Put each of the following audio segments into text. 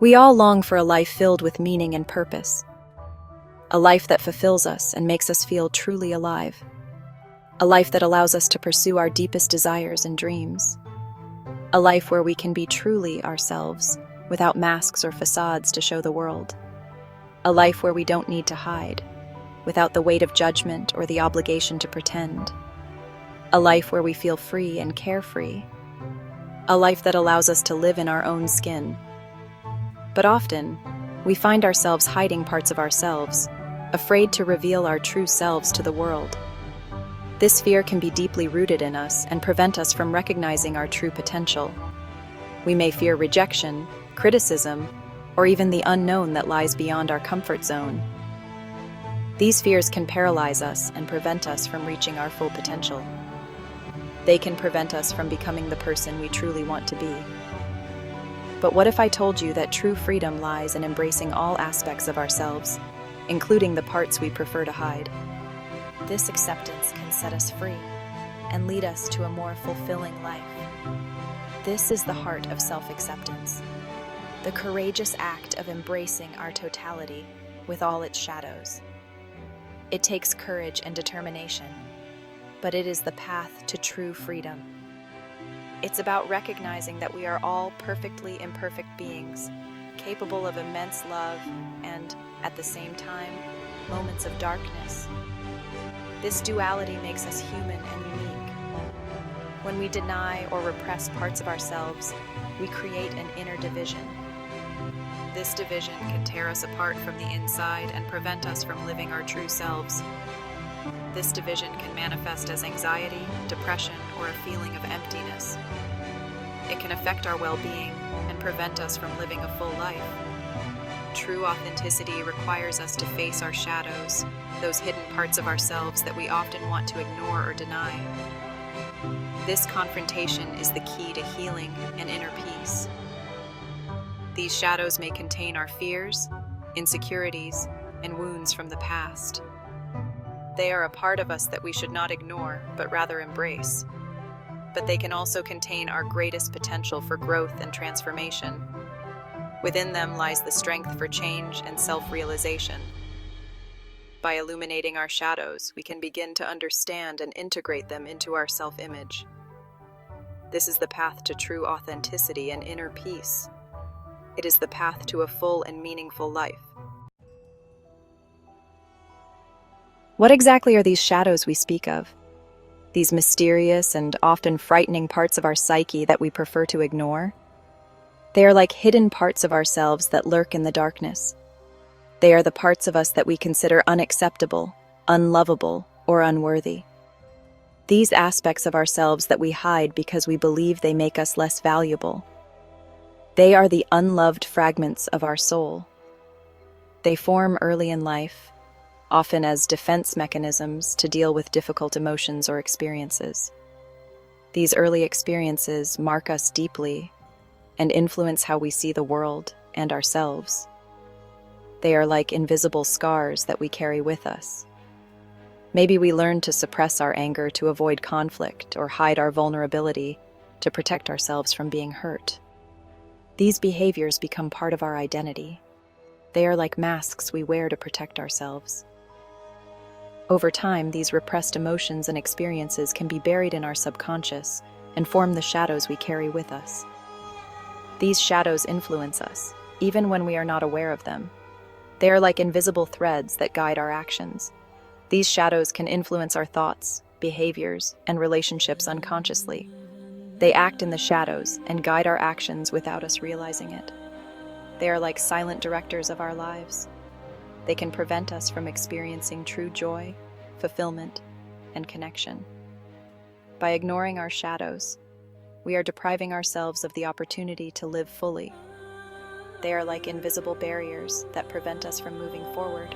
We all long for a life filled with meaning and purpose, a life that fulfills us and makes us feel truly alive, a life that allows us to pursue our deepest desires and dreams, a life where we can be truly ourselves without masks or facades to show the world, a life where we don't need to hide, without the weight of judgment or the obligation to pretend, a life where we feel free and carefree, a life that allows us to live in our own skin. But often, we find ourselves hiding parts of ourselves, afraid to reveal our true selves to the world. This fear can be deeply rooted in us and prevent us from recognizing our true potential. We may fear rejection, criticism, or even the unknown that lies beyond our comfort zone. These fears can paralyze us and prevent us from reaching our full potential. They can prevent us from becoming the person we truly want to be. But what if I told you that true freedom lies in embracing all aspects of ourselves, including the parts we prefer to hide? This acceptance can set us free and lead us to a more fulfilling life. This is the heart of self-acceptance, the courageous act of embracing our totality with all its shadows. It takes courage and determination, but it is the path to true freedom. It's about recognizing that we are all perfectly imperfect beings, capable of immense love and, at the same time, moments of darkness. This duality makes us human and unique. When we deny or repress parts of ourselves, we create an inner division. This division can tear us apart from the inside and prevent us from living our true selves. This division can manifest as anxiety, depression, or a feeling of emptiness. It can affect our well-being and prevent us from living a full life. True authenticity requires us to face our shadows, those hidden parts of ourselves that we often want to ignore or deny. This confrontation is the key to healing and inner peace. These shadows may contain our fears, insecurities, and wounds from the past. They are a part of us that we should not ignore, but rather embrace. But they can also contain our greatest potential for growth and transformation. Within them lies the strength for change and self-realization. By illuminating our shadows, we can begin to understand and integrate them into our self-image. This is the path to true authenticity and inner peace. It is the path to a full and meaningful life. What exactly are these shadows we speak of? These mysterious and often frightening parts of our psyche that we prefer to ignore? They are like hidden parts of ourselves that lurk in the darkness. They are the parts of us that we consider unacceptable, unlovable, or unworthy. These aspects of ourselves that we hide because we believe they make us less valuable. They are the unloved fragments of our soul. They form early in life, often as defense mechanisms to deal with difficult emotions or experiences. These early experiences mark us deeply and influence how we see the world and ourselves. They are like invisible scars that we carry with us. Maybe we learn to suppress our anger to avoid conflict or hide our vulnerability to protect ourselves from being hurt. These behaviors become part of our identity. They are like masks we wear to protect ourselves. Over time, these repressed emotions and experiences can be buried in our subconscious and form the shadows we carry with us. These shadows influence us, even when we are not aware of them. They are like invisible threads that guide our actions. These shadows can influence our thoughts, behaviors, and relationships unconsciously. They act in the shadows and guide our actions without us realizing it. They are like silent directors of our lives. They can prevent us from experiencing true joy, fulfillment, and connection. By ignoring our shadows, we are depriving ourselves of the opportunity to live fully. They are like invisible barriers that prevent us from moving forward.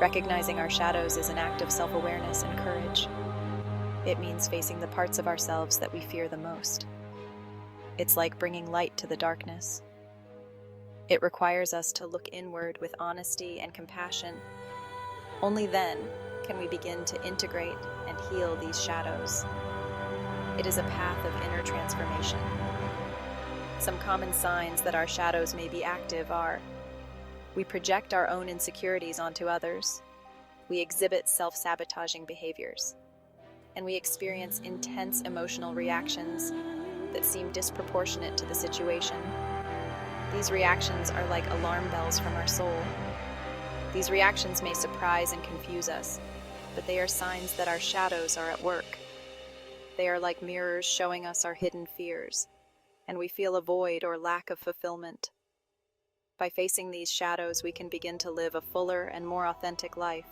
Recognizing our shadows is an act of self-awareness and courage. It means facing the parts of ourselves that we fear the most. It's like bringing light to the darkness. It requires us to look inward with honesty and compassion. Only then can we begin to integrate and heal these shadows. It is a path of inner transformation. Some common signs that our shadows may be active are: we project our own insecurities onto others, we exhibit self-sabotaging behaviors, and we experience intense emotional reactions that seem disproportionate to the situation. These reactions are like alarm bells from our soul. These reactions may surprise and confuse us, but they are signs that our shadows are at work. They are like mirrors showing us our hidden fears, and we feel a void or lack of fulfillment. By facing these shadows, we can begin to live a fuller and more authentic life.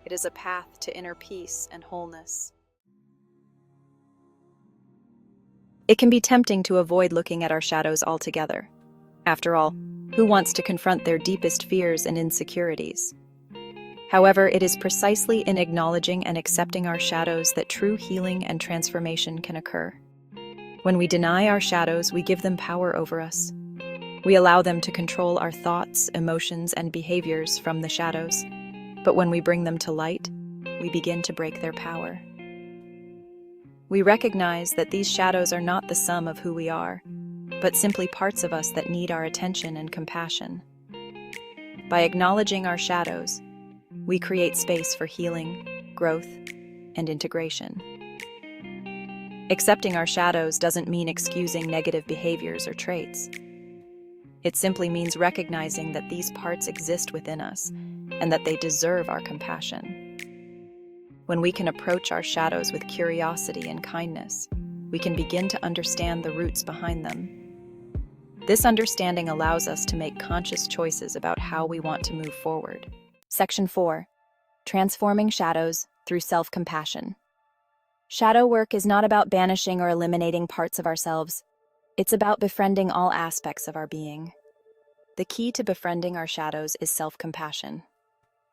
It is a path to inner peace and wholeness. It can be tempting to avoid looking at our shadows altogether. After all, who wants to confront their deepest fears and insecurities? However, it is precisely in acknowledging and accepting our shadows that true healing and transformation can occur. When we deny our shadows, we give them power over us. We allow them to control our thoughts, emotions, and behaviors from the shadows. But when we bring them to light, we begin to break their power. We recognize that these shadows are not the sum of who we are, but simply parts of us that need our attention and compassion. By acknowledging our shadows, we create space for healing, growth, and integration. Accepting our shadows doesn't mean excusing negative behaviors or traits. It simply means recognizing that these parts exist within us and that they deserve our compassion. When we can approach our shadows with curiosity and kindness, we can begin to understand the roots behind them. This understanding allows us to make conscious choices about how we want to move forward. Section 4. Transforming shadows through self-compassion. Shadow work is not about banishing or eliminating parts of ourselves. It's about befriending all aspects of our being. The key to befriending our shadows is self-compassion.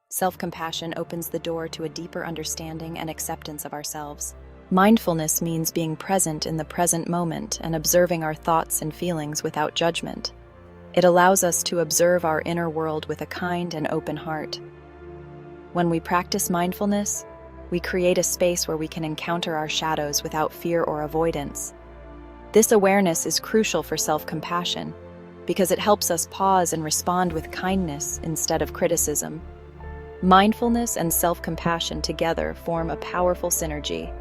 Self-compassion opens the door to a deeper understanding and acceptance of ourselves. Mindfulness means being present in the present moment and observing our thoughts and feelings without judgment. It allows us to observe our inner world with a kind and open heart. When we practice mindfulness, we create a space where we can encounter our shadows without fear or avoidance. This awareness is crucial for self-compassion because it helps us pause and respond with kindness instead of criticism. Mindfulness and self-compassion together form a powerful synergy.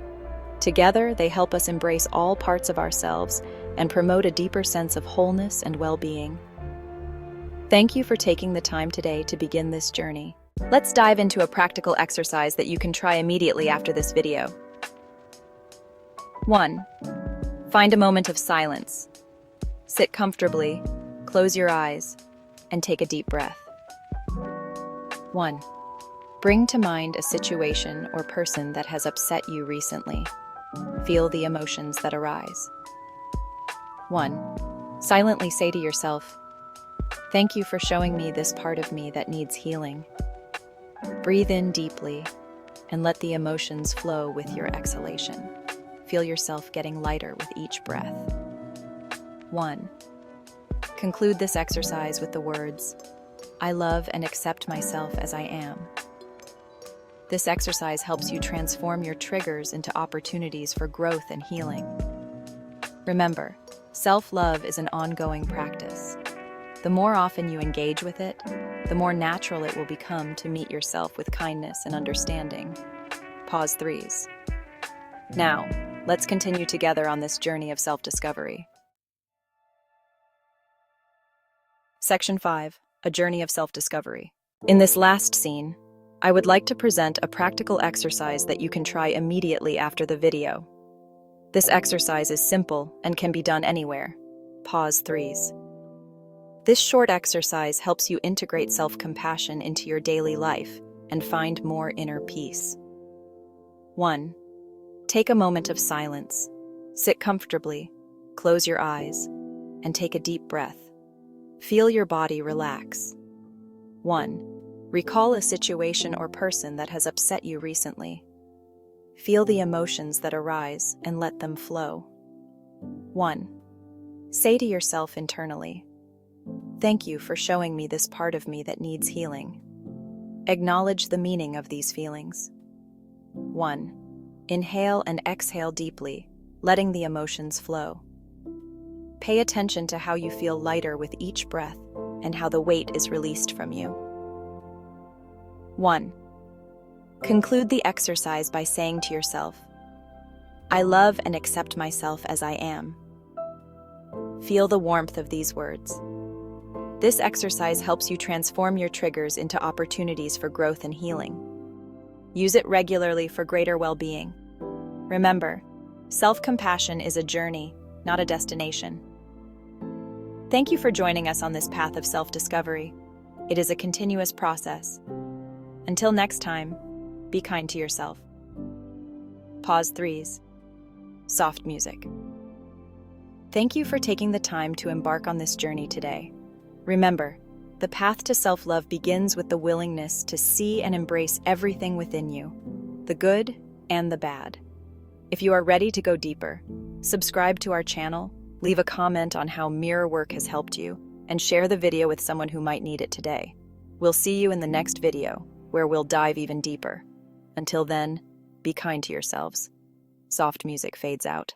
Together, they help us embrace all parts of ourselves and promote a deeper sense of wholeness and well-being. Thank you for taking the time today to begin this journey. Let's dive into a practical exercise that you can try immediately after this video. 1. Find a moment of silence. Sit comfortably, close your eyes, and take a deep breath. 1. Bring to mind a situation or person that has upset you recently. Feel the emotions that arise. 1. Silently say to yourself, "Thank you for showing me this part of me that needs healing." Breathe in deeply and let the emotions flow with your exhalation. Feel yourself getting lighter with each breath. 1. Conclude this exercise with the words, "I love and accept myself as I am." This exercise helps you transform your triggers into opportunities for growth and healing. Remember, self-love is an ongoing practice. The more often you engage with it, the more natural it will become to meet yourself with kindness and understanding. Pause 3s. Now, let's continue together on this journey of self-discovery. Section 5. A journey of self-discovery. In this last scene, I would like to present a practical exercise that you can try immediately after the video. This exercise is simple and can be done anywhere. Pause 3s. This short exercise helps you integrate self-compassion into your daily life and find more inner peace. 1. Take a moment of silence. Sit comfortably, close your eyes, and take a deep breath. Feel your body relax. 1. Recall a situation or person that has upset you recently. Feel the emotions that arise and let them flow. 1. Say to yourself internally, "Thank you for showing me this part of me that needs healing." Acknowledge the meaning of these feelings. 1. Inhale and exhale deeply, letting the emotions flow. Pay attention to how you feel lighter with each breath and how the weight is released from you. 1. Conclude the exercise by saying to yourself, "I love and accept myself as I am." Feel the warmth of these words. This exercise helps you transform your triggers into opportunities for growth and healing. Use it regularly for greater well-being. Remember, self-compassion is a journey, not a destination. Thank you for joining us on this path of self-discovery. It is a continuous process. Until next time, be kind to yourself. Pause 3s. Soft music. Thank you for taking the time to embark on this journey today. Remember, the path to self-love begins with the willingness to see and embrace everything within you, the good and the bad. If you are ready to go deeper, subscribe to our channel, leave a comment on how mirror work has helped you, and share the video with someone who might need it today. We'll see you in the next video, where we'll dive even deeper. Until then, be kind to yourselves. Soft music fades out.